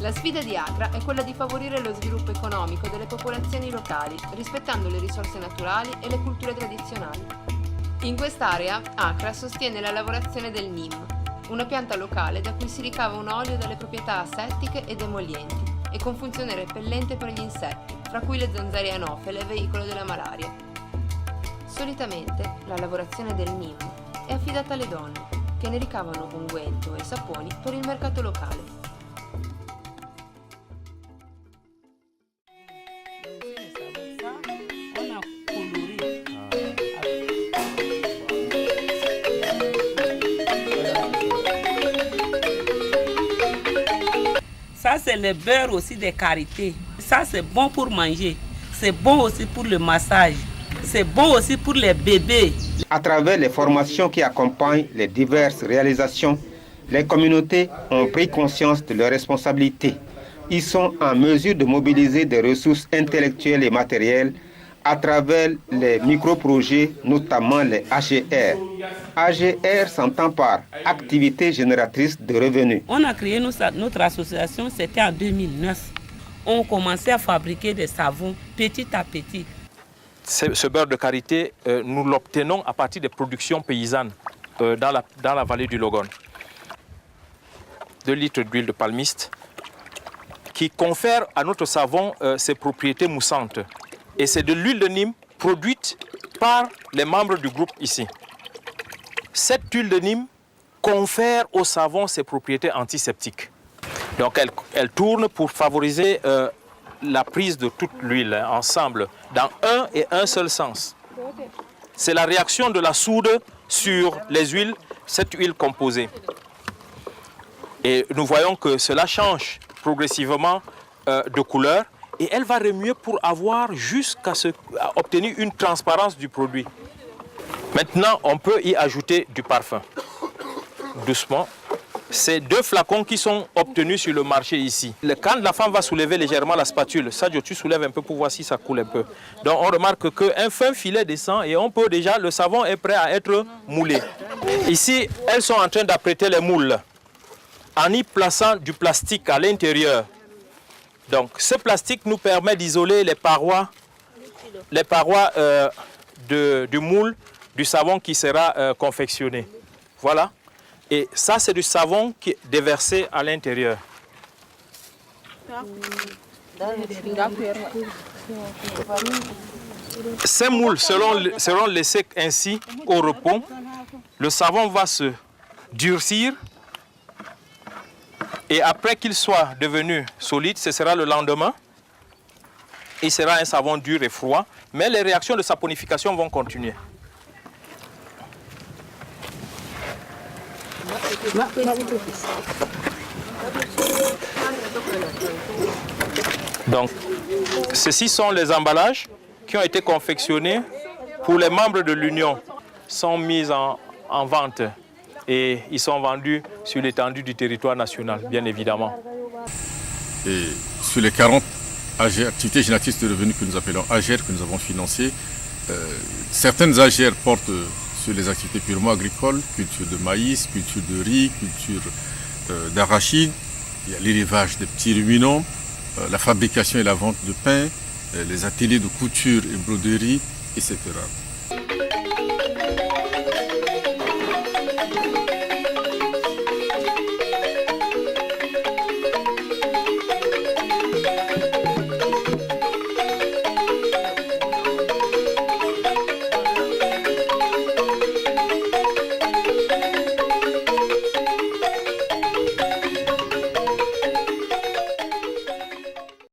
La sfida di Accra è quella di favorire lo sviluppo economico delle popolazioni locali, rispettando le risorse naturali e le culture tradizionali. In quest'area, Accra sostiene la lavorazione del Neem, una pianta locale da cui si ricava un olio dalle proprietà asettiche ed emollienti e con funzione repellente per gli insetti, fra cui le zanzare anofele, veicolo della malaria. Solitamente la lavorazione del Neem è affidata alle donne, che ne ricavano unguento e saponi per il mercato locale. Ça, c'est le beurre aussi de karité. Ça, c'est bon pour manger. C'est bon aussi pour le massage. C'est bon aussi pour les bébés. À travers les formations qui accompagnent les diverses réalisations, les communautés ont pris conscience de leurs responsabilités. Ils sont en mesure de mobiliser des ressources intellectuelles et matérielles à travers les micro-projets, notamment les AGR. AGR s'entend par activité génératrice de revenus. On a créé notre association, c'était en 2009. On commençait à fabriquer des savons petit à petit. Ce beurre de karité, nous l'obtenons à partir des productions paysannes dans la vallée du Logone. 2 litres d'huile de palmiste qui confère à notre savon ses propriétés moussantes. Et c'est de l'huile de Neem produite par les membres du groupe ici. Cette huile de Neem confère au savon ses propriétés antiseptiques. Donc elle tourne pour favoriser la prise de toute l'huile ensemble dans un et un seul sens. C'est la réaction de la soude sur les huiles, cette huile composée. Et nous voyons que cela change progressivement de couleur. Et elle va remuer pour avoir jusqu'à obtenir une transparence du produit. Maintenant, on peut y ajouter du parfum. Doucement. C'est 2 flacons qui sont obtenus sur le marché ici. Quand la femme va soulever légèrement la spatule, Sadio, tu soulèves un peu pour voir si ça coule un peu. Donc on remarque qu'un fin filet descend et on peut déjà, le savon est prêt à être moulé. Ici, elles sont en train d'apprêter les moules en y plaçant du plastique à l'intérieur. Donc ce plastique nous permet d'isoler les parois du moule, du savon qui sera confectionné. Voilà. Et ça, c'est du savon qui est déversé à l'intérieur. Ces moules seront laissés ainsi au repos. Le savon va se durcir. Et après qu'il soit devenu solide, ce sera le lendemain. Il sera un savon dur et froid, mais les réactions de saponification vont continuer. Donc, ceci sont les emballages qui ont été confectionnés pour les membres de l'Union, sont mis en vente. Et ils sont vendus sur l'étendue du territoire national, bien évidemment. Et sur les 40 AGR, activités génératrices de revenus que nous appelons AGR, que nous avons financées, certaines AGR portent sur les activités purement agricoles, culture de maïs, culture de riz, culture d'arachide. Il y a l'élevage des petits ruminants, la fabrication et la vente de pain, les ateliers de couture et broderie, etc.